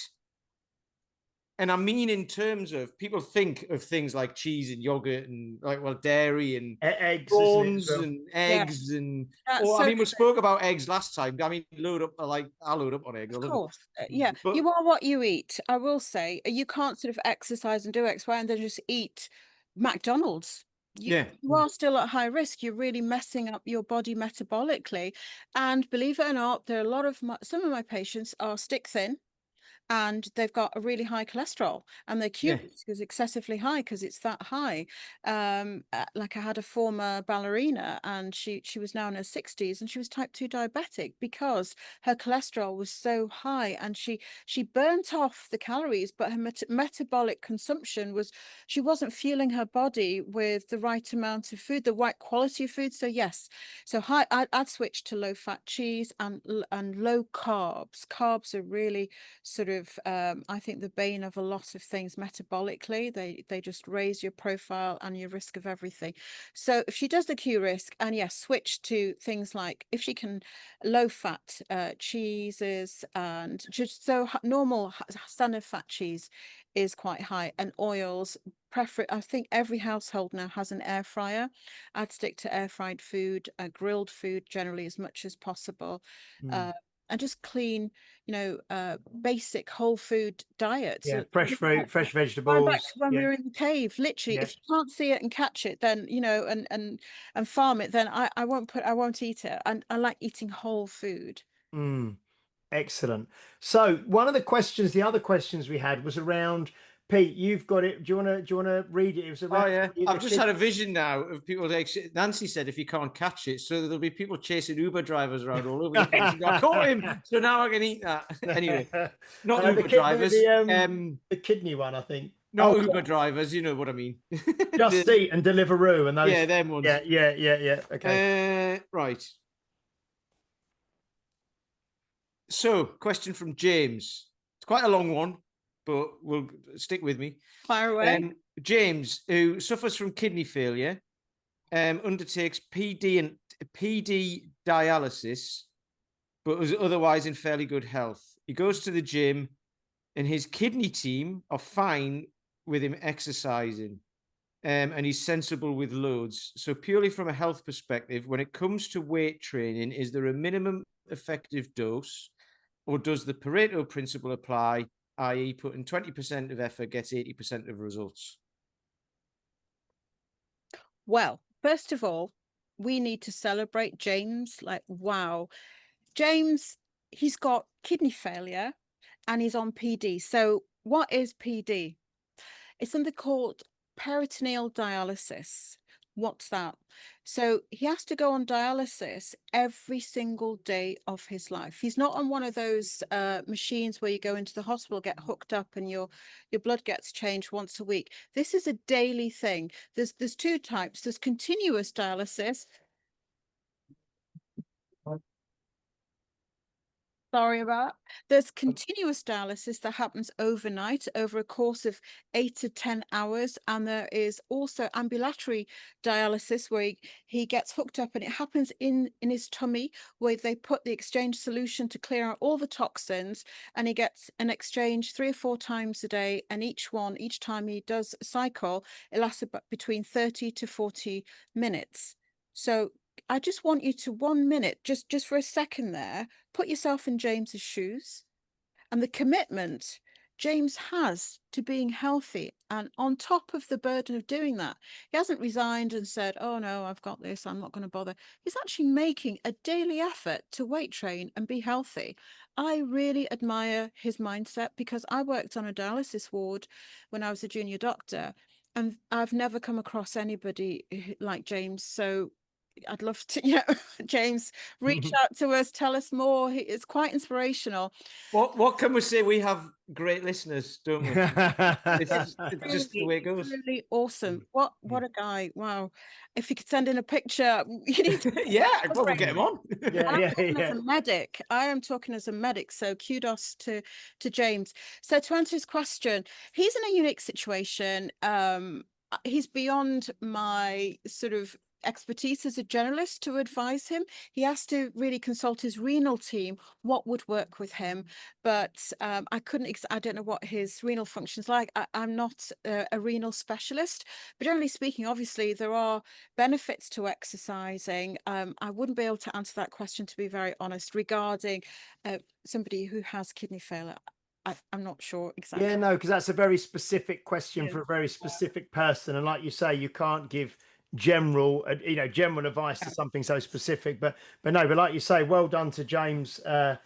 and I mean in terms of people think of things like cheese and yogurt and like, well, dairy and Eggs, isn't it, as prawns well? and eggs and That's or I so mean we spoke about eggs last time. I mean, I load up on eggs. I Of love it. course. Yeah. But You are what you eat. I will say you can't sort of exercise and do X, Y, and then just eat McDonald's. yeah. You are still at high risk. You're really messing up your body metabolically. And believe it or not, there are a lot of some of my patients are stick thin, and they've got a really high cholesterol, and their Q Yeah. risk is excessively high because it's that high. Like I had a former ballerina, and she was now in her 60s, and she was type 2 diabetic because her cholesterol was so high, and she burnt off the calories, but her metabolic consumption was, she wasn't fueling her body with the right amount of food, the right quality of food. So yes, so I'd switch to low fat cheese and low carbs. Carbs are really sort of I think the bane of a lot of things metabolically. They just raise your profile and your risk of everything. So if she does the Q risk, and yes, switch to things like, if she can, low fat cheeses, and just so normal standard fat cheese is quite high, and oils. I think every household now has an air fryer. I'd stick to air fried food, grilled food generally as much as possible. And just clean, basic whole food diet. Yeah, So fresh fruit, fresh going back vegetables. to when we Yeah, were in the cave, literally, yeah. if you can't see it and catch it, then and farm it, then I won't eat it. And I like eating whole food. Excellent. So one of the other questions we had was around, Pete, you've got it. Do you want to read it? It was Oh around yeah, the I've just kid- had a vision now of people like Nancy said, if you can't catch it, so there'll be people chasing Uber drivers around all over the place. I caught him, so now I can eat that. Anyway, not the Uber drivers. the kidney one, I think. Not Uber drivers. You know what I mean. Just Eat and Deliveroo and those. Yeah, them ones. Yeah. Okay. Right. So, question from James. It's quite a long one, but we'll stick with me. Fire away. James, who suffers from kidney failure, undertakes PD dialysis, but was otherwise in fairly good health. He goes to the gym, and his kidney team are fine with him exercising, and he's sensible with loads. So purely from a health perspective, when it comes to weight training, is there a minimum effective dose, or does the Pareto principle apply, i.e. putting 20% of effort gets 80% of results? Well, first of all, we need to celebrate James. Like, wow. James, he's got kidney failure and he's on PD. So what is PD? It's something called peritoneal dialysis. What's that? So he has to go on dialysis every single day of his life. He's not on one of those machines where you go into the hospital, get hooked up, and your blood gets changed once a week. This is a daily thing. There's two types. There's continuous dialysis. Sorry about that. There's continuous dialysis that happens overnight over a course of 8 to 10 hours. And there is also ambulatory dialysis where he gets hooked up and it happens in his tummy, where they put the exchange solution to clear out all the toxins, and he gets an exchange 3 or 4 times a day. And each time he does a cycle, it lasts about between 30 to 40 minutes. So I just want you to 1 minute, just for a second there, put yourself in James's shoes and the commitment James has to being healthy. And on top of the burden of doing that, he hasn't resigned and said, oh no, I've got this, I'm not going to bother. He's actually making a daily effort to weight train and be healthy. I really admire his mindset, because I worked on a dialysis ward when I was a junior doctor, and I've never come across anybody like James. So I'd love to, James, reach out to us, tell us more. It's quite inspirational. What can we say? We have great listeners, don't we? It's just the way it goes. Really awesome. What a guy. Wow. If you could send in a picture, you need to yeah, well, we'll get him on. As a medic. I am talking as a medic, so kudos to James. So to answer his question, he's in a unique situation. He's beyond my sort of expertise as a generalist to advise him. He has to really consult his renal team what would work with him, but I don't know what his renal function's like. I'm not a renal specialist, but generally speaking, obviously there are benefits to exercising. I wouldn't be able to answer that question, to be very honest, regarding somebody who has kidney failure. I'm not sure exactly. Yeah, no, because that's a very specific question for a very specific person, and like you say, you can't give general advice to something so specific. But like you say, well done to James. And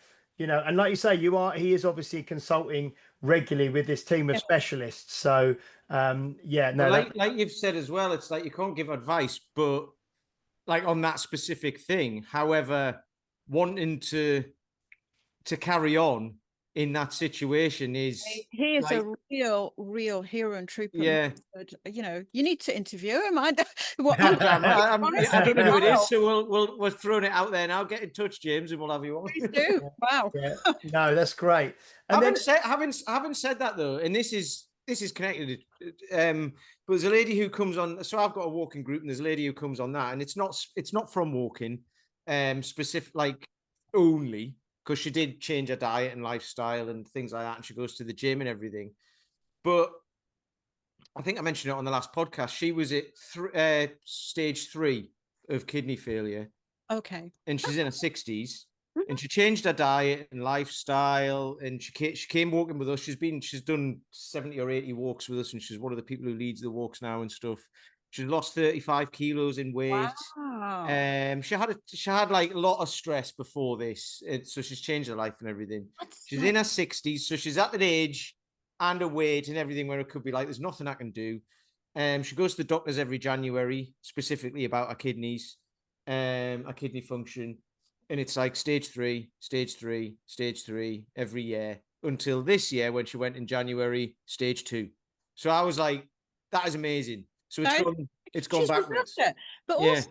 like you say, he is obviously consulting regularly with this team of specialists. So like you've said as well, it's like you can't give advice, but like on that specific thing. However, wanting to carry on in that situation is he is a real hero and trooper. Yeah, you need to interview him. I don't know who it is, so we're throwing it out there now. Get in touch, James, and we'll have you on. Please do. Wow. No, that's great. And having said that though, and this is connected, but there's a lady who comes on. So I've got a walking group, and there's a lady who comes on that, and it's not from walking, specific, like only, because she did change her diet and lifestyle and things like that, and she goes to the gym and everything. But I think I mentioned it on the last podcast. She was at stage 3 of kidney failure. Okay. And she's in her 60s, and she changed her diet and lifestyle, and she came walking with us. She's done 70 or 80 walks with us, and she's one of the people who leads the walks now and stuff. She's lost 35 kilos in weight. Wow. She had like a lot of stress before this, so she's changed her life and everything. She's in her 60s, so she's at an age and a weight and everything where it could be like, there's nothing I can do. She goes to the doctors every January, specifically about her kidneys, her kidney function, and it's like stage 3 every year until this year when she went in January, stage 2. So I was like, that is amazing. So it's gone backwards. But also,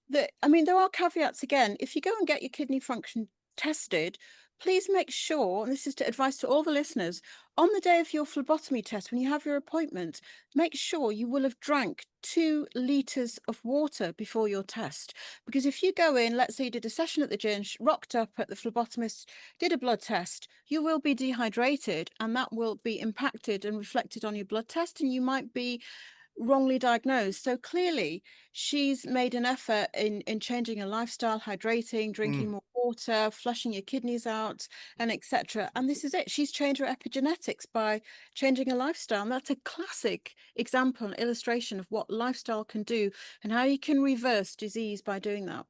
there are caveats again. If you go and get your kidney function tested, please make sure, and this is advice to all the listeners, on the day of your phlebotomy test, when you have your appointment, make sure you will have drank 2 litres of water before your test. Because if you go in, let's say you did a session at the gym, rocked up at the phlebotomist, did a blood test, you will be dehydrated, and that will be impacted and reflected on your blood test, and you might be wrongly diagnosed. So clearly she's made an effort in changing her lifestyle, hydrating, drinking more water, flushing your kidneys out, and etc. And this is it. She's changed her epigenetics by changing her lifestyle. And that's a classic example and illustration of what lifestyle can do and how you can reverse disease by doing that.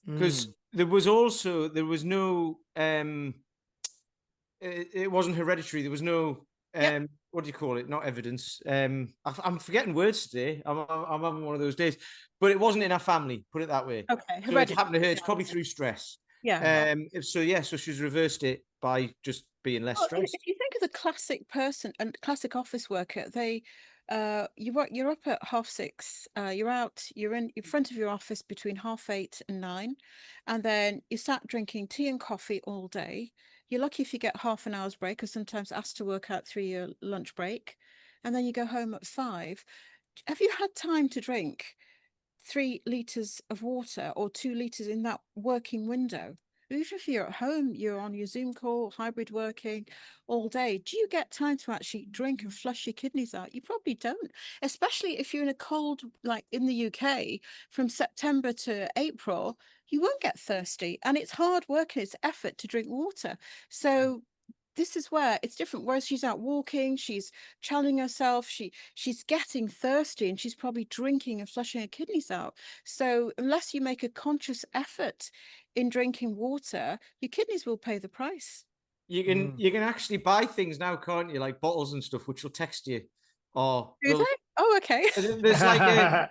Because there was no it wasn't hereditary. There was no what do you call it? Not evidence. I'm forgetting words today. I'm having one of those days. But it wasn't in our family. Put it that way. Okay. So it happened to her. It's probably through stress. Yeah. So she's reversed it by just being less stressed. If you think of the classic person and classic office worker, they you're up at 6:30, you're in front of your office between 8:30 and 9, and then you sat drinking tea and coffee all day. You're lucky if you get half an hour's break, or sometimes asked to work out through your lunch break, and then you go home at 5. Have you had time to drink 3 litres of water or 2 litres in that working window? Even if you're at home, you're on your Zoom call, hybrid working all day. Do you get time to actually drink and flush your kidneys out? You probably don't, especially if you're in a cold, like in the UK, from September to April, you won't get thirsty. And it's hard work and it's effort to drink water. So this is where it's different. Whereas she's out walking, she's challenging herself, she's getting thirsty, and she's probably drinking and flushing her kidneys out. So unless you make a conscious effort in drinking water, your kidneys will pay the price. You can actually buy things now, can't you? Like bottles and stuff, which will text you. Or Do they? Oh, okay. there's like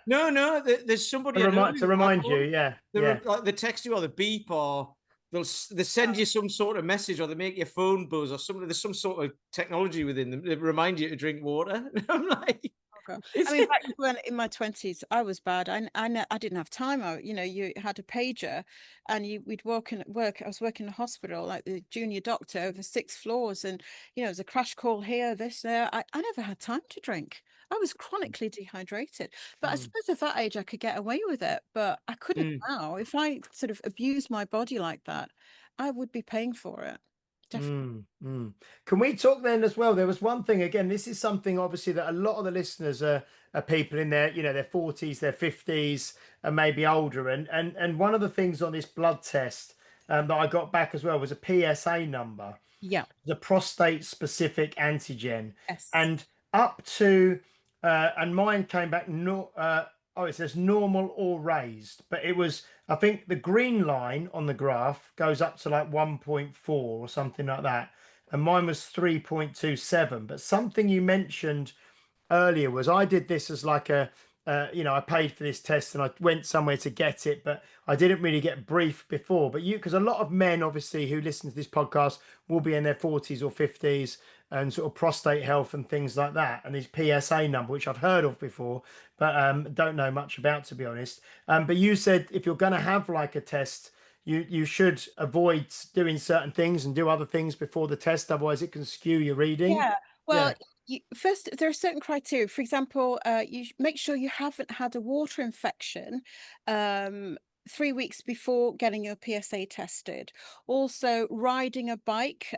there's somebody to remind you, yeah. Like they text you or the beep, or they send you some sort of message, or they make your phone buzz, or something. There's some sort of technology within them that remind you to drink water. I'm like, I mean, back when in my 20s, I was bad. I didn't have time. You had a pager, and we'd walk in at work. I was working in a hospital, like the junior doctor, over 6 floors, and it was a crash call here, this, there. I never had time to drink. I was chronically dehydrated. But I suppose at that age I could get away with it, but I couldn't now. If I sort of abused my body like that, I would be paying for it. Definitely. Can we talk then as well? There was one thing, again, this is something obviously that a lot of the listeners are people in their, their 40s, their 50s, and maybe older. And one of the things on this blood test that I got back as well was a PSA number. Yeah. The prostate specific antigen. Yes. And up to, and mine came back, it says normal or raised, but it was, I think the green line on the graph goes up to like 1.4 or something like that. And mine was 3.27. But something you mentioned earlier was I did this as like I paid for this test and I went somewhere to get it, but I didn't really get briefed before. But because a lot of men, obviously, who listen to this podcast will be in their 40s or 50s and sort of prostate health and things like that. And this PSA number, which I've heard of before, but don't know much about, to be honest. But you said if you're going to have like a test, you should avoid doing certain things and do other things before the test. Otherwise, it can skew your reading. Yeah. Well, first, there are certain criteria. For example, you make sure you haven't had a water infection 3 weeks before getting your PSA tested. Also, riding a bike,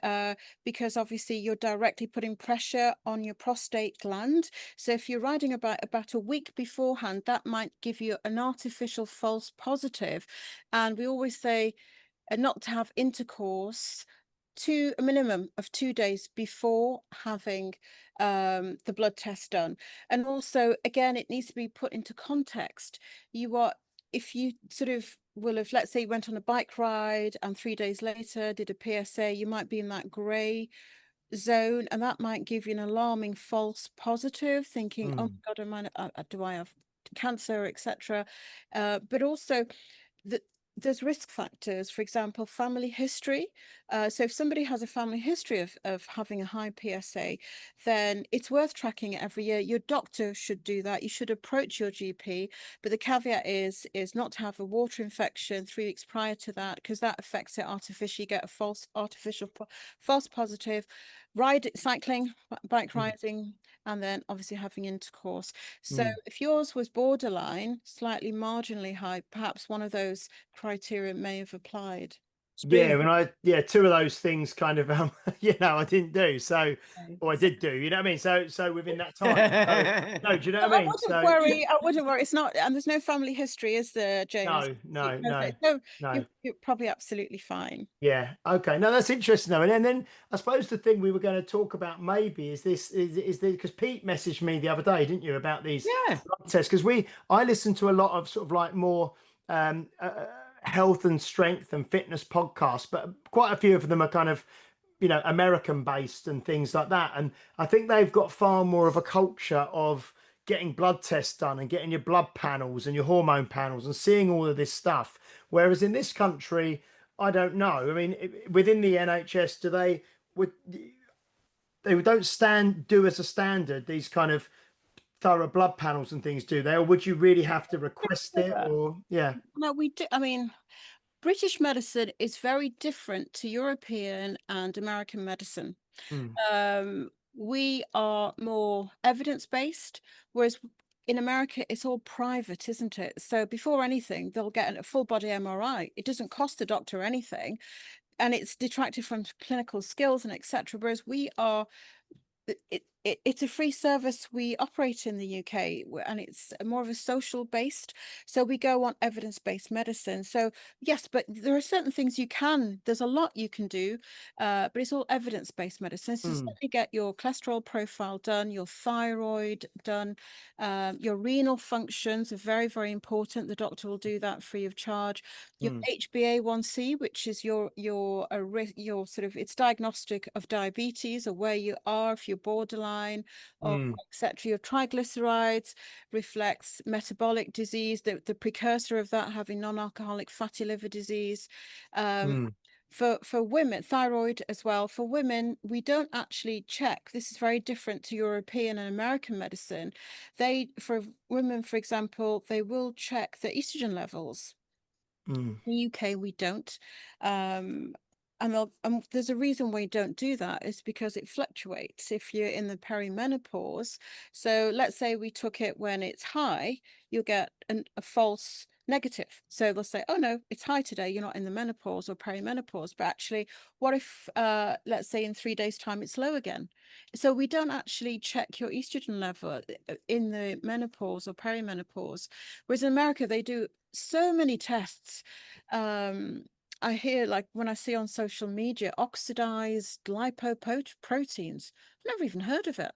because obviously you're directly putting pressure on your prostate gland. So if you're riding a bike about a week beforehand, that might give you an artificial false positive. And we always say not to have intercourse to a minimum of 2 days before having the blood test done. And also, again, it needs to be put into context. If you sort of will have, let's say, went on a bike ride and 3 days later did a PSA, you might be in that grey zone, and that might give you an alarming false positive, thinking, oh my God, do I have cancer, etc. But also, there's risk factors, for example, family history. So if somebody has a family history of having a high PSA, then it's worth tracking it every year. Your doctor should do that. You should approach your GP, but the caveat is not to have a water infection 3 weeks prior to that, because that affects it artificially. You get a false positive. Cycling, bike riding, and then obviously having intercourse. So if yours was borderline, slightly marginally high, perhaps one of those criteria may have applied. Yeah, two of those things kind of I didn't do. So, or I did do, you know what I mean? So within that time. No, do you know what I mean? I wouldn't worry. It's not, and there's no family history, is there, James? No. You're probably absolutely fine. Yeah. Okay. No, that's interesting though. And then I suppose the thing we were going to talk about maybe is because Pete messaged me the other day, didn't you, about these blood tests? Because I listen to a lot of sort of like more health and strength and fitness podcasts, but quite a few of them are kind of, American based and things like that. And I think they've got far more of a culture of getting blood tests done and getting your blood panels and your hormone panels and seeing all of this stuff. Whereas in this country, I don't know. I mean, within the NHS, they don't do as a standard these kind of thorough blood panels and things, do they? Or would you really have to request it? Or No, we do. I mean, British medicine is very different to European and American medicine. We are more evidence-based, whereas in America, it's all private, isn't it? So before anything, they'll get a full body MRI. It doesn't cost the doctor anything, and it's detracted from clinical skills and etc. Whereas we are, it's a free service we operate in the UK, and it's more of a social based. So we go on evidence-based medicine. So yes, but there are certain things there's a lot you can do, but it's all evidence-based medicine. So certainly get your cholesterol profile done, your thyroid done, your renal functions are very, very important. The doctor will do that free of charge. Your HbA1c, which is your sort of, it's diagnostic of diabetes or where you are, if you're borderline or etc. Your triglycerides reflects metabolic disease, the precursor of that having non-alcoholic fatty liver disease. For women, thyroid as well. For women, we don't actually check. This is very different to European and American medicine. For women, for example, they will check their estrogen levels. In the UK, we don't. And there's a reason why you don't do that, is because it fluctuates if you're in the perimenopause. So let's say we took it when it's high, you'll get a false negative. So they'll say, oh no, it's high today, you're not in the menopause or perimenopause. But actually, what if, let's say in 3 days' time, it's low again? So we don't actually check your estrogen level in the menopause or perimenopause. Whereas in America, they do so many tests. I hear, like, when I see on social media, oxidized lipoproteins. I've never even heard of it.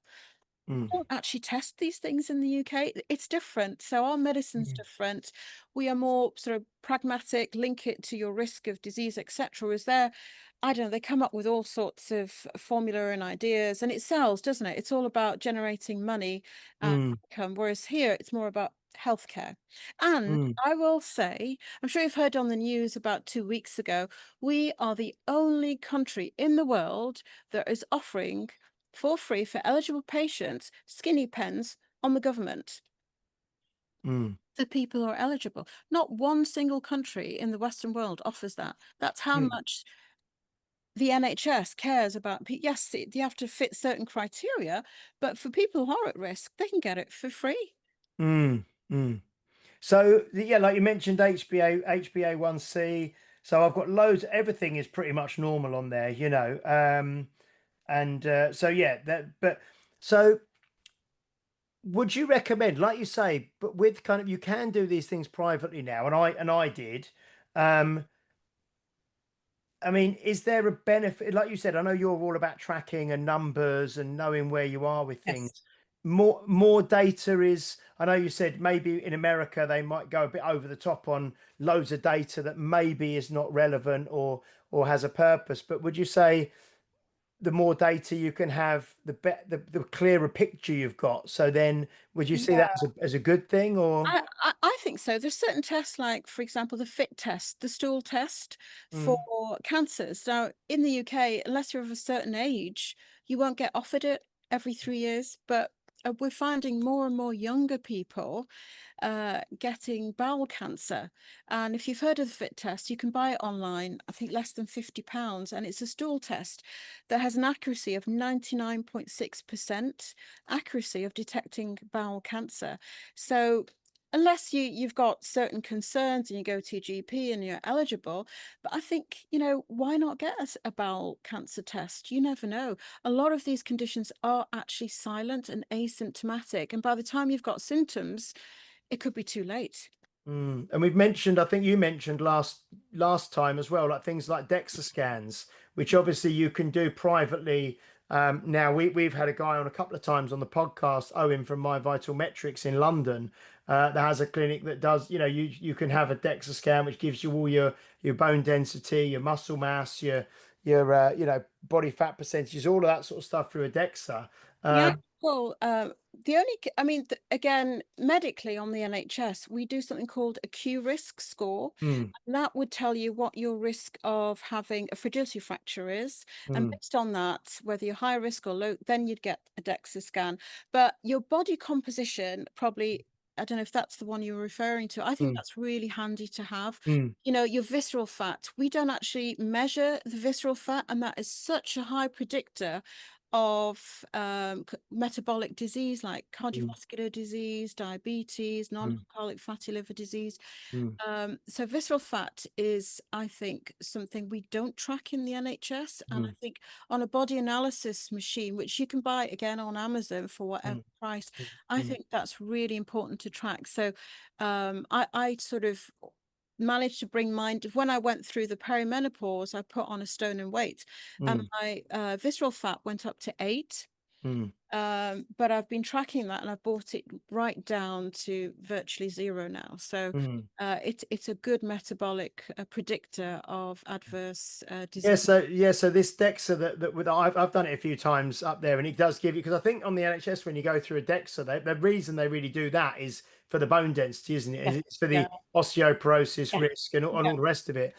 We don't actually test these things in the UK. It's different. So our medicine's different. We are more sort of pragmatic, link it to your risk of disease, etc. Is there, I don't know, they come up with all sorts of formula and ideas, and it sells, doesn't it? It's all about generating money and income, whereas here it's more about healthcare. And I will say, I'm sure you've heard on the news about 2 weeks ago, we are the only country in the world that is offering for free for eligible patients skinny pens on the government. The people who are eligible. Not one single country in the Western world offers that. That's how much the NHS cares about. Yes, you have to fit certain criteria, but for people who are at risk, they can get it for free. So like you mentioned, HbA1c. So I've got loads. Everything is pretty much normal on there, so would you recommend, like you say, but with kind of, you can do these things privately now, and I did. I mean, is there a benefit? Like you said, I know you're all about tracking and numbers and knowing where you are with things. Yes. More data is, I know you said maybe in America they might go a bit over the top on loads of data that maybe is not relevant or has a purpose, but would you say the more data you can have, the clearer picture you've got. So then, would you see that as a good thing, or? I think so. There's certain tests, like, for example, the FIT test, the stool test for cancers. Now, in the UK, unless you're of a certain age, you won't get offered it every 3 years. But we're finding more and more younger people getting bowel cancer. And if you've heard of the FIT test, you can buy it online, I think less than £50. And it's a stool test that has an accuracy of 99.6% accuracy of detecting bowel cancer. So unless you've got certain concerns and you go to your GP and you're eligible, but I think, why not get a bowel cancer test? You never know. A lot of these conditions are actually silent and asymptomatic. And by the time you've got symptoms, it could be too late. And we've mentioned, I think you mentioned last time as well, like things like DEXA scans, which obviously you can do privately. Now we've had a guy on a couple of times on the podcast, Owen from My Vital Metrics in London, that has a clinic that does, you can have a DEXA scan, which gives you all your bone density, your muscle mass, your body fat percentages, all of that sort of stuff through a DEXA. Yeah, well, again, medically on the NHS, we do something called a Q risk score. And that would tell you what your risk of having a fragility fracture is. And based on that, whether you're high risk or low, then you'd get a DEXA scan. But your body composition, probably, I don't know if that's the one you were referring to. I think that's really handy to have. Your visceral fat, we don't actually measure the visceral fat, and that is such a high predictor of metabolic disease like cardiovascular disease, diabetes, non-alcoholic fatty liver disease. So visceral fat is, I think, something we don't track in the NHS. And I think on a body analysis machine, which you can buy again on Amazon for whatever price, I think that's really important to track. So I sort of managed to bring mind, when I went through the perimenopause, I put on a stone and weight, and my visceral fat went up to 8. But I've been tracking that, and I've brought it right down to virtually 0 now. So it's a good metabolic predictor of adverse disease. So this DEXA that I've done it a few times up there, and it does give you, because I think on the NHS when you go through a DEXA, the reason they really do that is for the bone density, isn't it? It's for the osteoporosis risk and all the rest of it.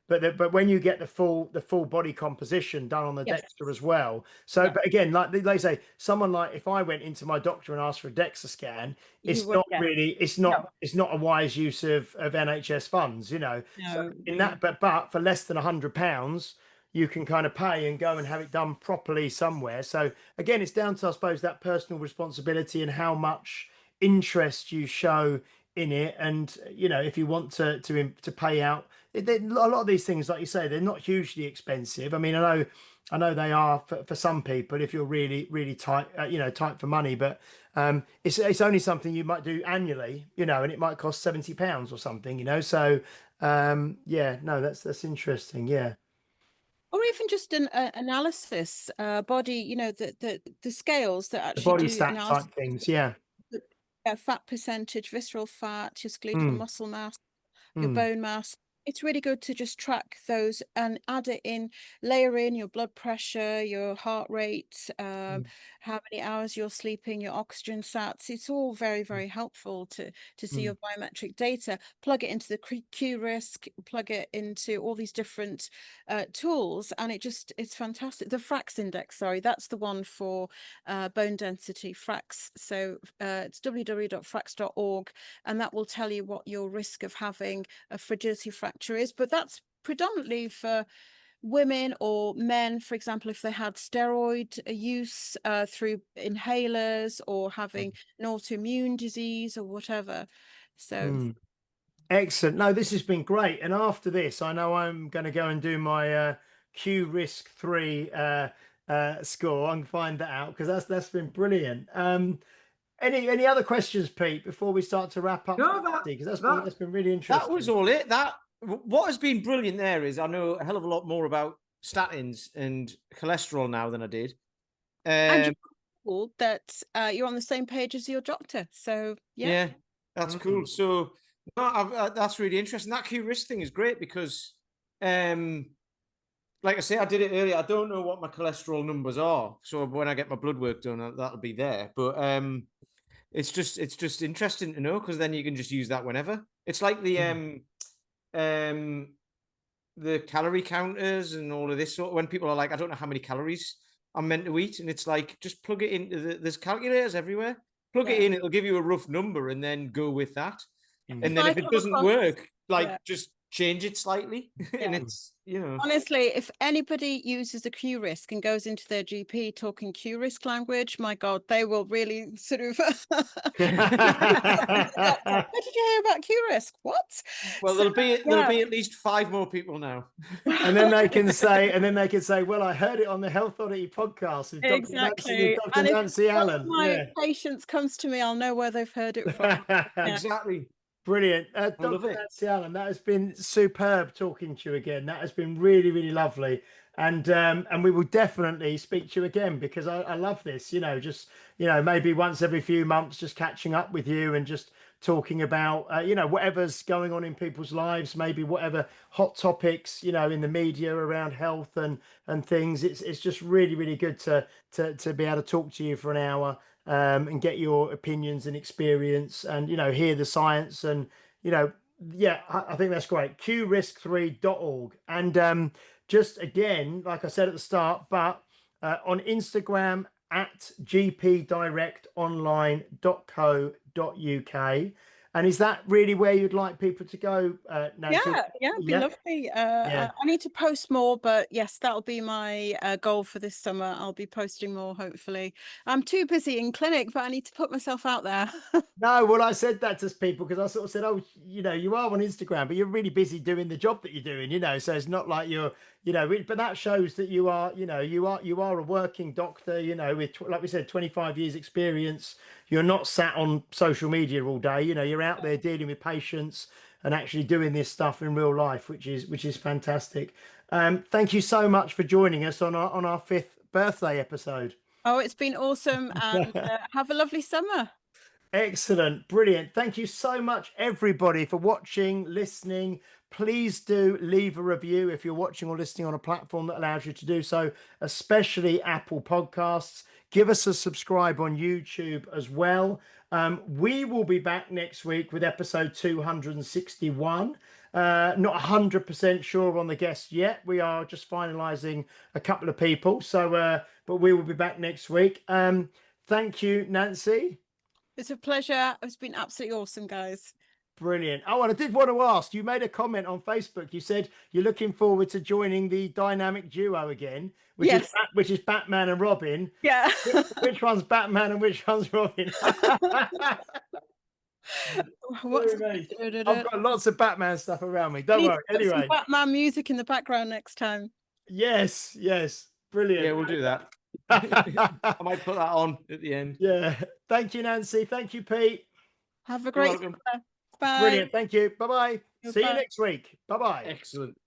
But when you get the full body composition done on the DEXA as well. So but again, like they say, someone like, if I went into my doctor and asked for a DEXA scan, it's not a wise use of NHS funds, So in that, but for less than £100, you can kind of pay and go and have it done properly somewhere. So again, it's down to, I suppose, that personal responsibility and how much interest you show in it. And if you want to pay out, a lot of these things, like you say, they're not hugely expensive. I mean, I know they are for some people if you're really, really tight, tight for money, but it's only something you might do annually, and it might cost £70 or something, so that's interesting. Or even just an analysis, body, the scales that The actually body do stat analysis. type things. Fat percentage, visceral fat, your skeletal muscle mass, your bone mass. It's really good to just track those and add it in, layer in your blood pressure, your heart rate, how many hours you're sleeping, your oxygen sats. It's all very, very helpful to see your biometric data. Plug it into the Q risk, plug it into all these different tools, and it's fantastic. The FRAX index, sorry, that's the one for bone density, FRAX. So it's www.frax.org, and that will tell you what your risk of having a fragility fracture is. But that's predominantly for women or men, for example, if they had steroid use through inhalers or having an autoimmune disease or whatever. So excellent. No, this has been great. And after this, I know I'm going to go and do my Q risk 3 score and find that out, because that's been brilliant. Any other questions, Pete, before we start to wrap up? No, because that's been really interesting. That was all it. What has been brilliant there is I know a hell of a lot more about statins and cholesterol now than I did. And cool that you're on the same page as your doctor. So yeah, that's cool. So no, that's really interesting. That Q risk thing is great because like I say, I did it earlier. I don't know what my cholesterol numbers are, so when I get my blood work done, that'll be there. But it's just interesting to know, because then you can just use that whenever. It's like the calorie counters and all of this sort. When people are like, I don't know how many calories I'm meant to eat, and it's like, just plug it into there's calculators everywhere. Plug it in, it'll give you a rough number, and then go with that. And then if it doesn't work, like just change it slightly. And it's, honestly, if anybody uses a Q risk and goes into their GP talking Q risk language, my God, they will really sort of what did you hear about Q risk? What? Well, there'll be at least 5 more people now. And then they can say, well, I heard it on the Health Oddity podcast with exactly. Dr. Nancy Allen. My patients comes to me, I'll know where they've heard it from. Exactly. Brilliant. Dr. Nancy Allen, that has been superb talking to you again. That has been really, really lovely. And we will definitely speak to you again, because I love this, just, maybe once every few months, just catching up with you and just talking about, whatever's going on in people's lives, maybe whatever hot topics, in the media around health and things. It's just really, really good to be able to talk to you for an hour. And get your opinions and experience, and hear the science, and I think that's great. qrisk3.org. And just again, like I said at the start, but on Instagram at gpdirectonline.co.uk. And is that really where you'd like people to go, Nancy? It'd be lovely. I need to post more, but yes, that'll be my goal for this summer. I'll be posting more, hopefully. I'm too busy in clinic, but I need to put myself out there. No, well, I said that to people because I sort of said, oh, you are on Instagram, but you're really busy doing the job that you're doing, so it's not like you're, but that shows that you are, you are a working doctor, with, like we said, 25 years experience. You're not sat on social media all day, you're out there dealing with patients and actually doing this stuff in real life, which is fantastic. Thank you so much for joining us on our 5th birthday episode. Oh, it's been awesome, and have a lovely summer. Excellent. Brilliant. Thank you so much, everybody, for watching, listening. Please do leave a review if you're watching or listening on a platform that allows you to do so, especially Apple Podcasts. Give us a subscribe on YouTube as well. We will be back next week with episode 261. Not 100% sure on the guest yet. We are just finalizing a couple of people. So, but we will be back next week. Thank you, Nancy. It's a pleasure. It's been absolutely awesome, guys. Brilliant. Oh, and I did want to ask, you made a comment on Facebook. You said you're looking forward to joining the dynamic duo again, which is Batman and Robin. Yeah. Which one's Batman and which one's Robin? I've got lots of Batman stuff around me. Don't worry. Anyway, some Batman music in the background next time. Yes. Brilliant. Yeah, we'll do that. I might put that on at the end. Yeah. Thank you, Nancy. Thank you, Pete. Have a great summer. Bye. Brilliant. Thank you. Bye-bye. See you next week. Bye-bye. Excellent.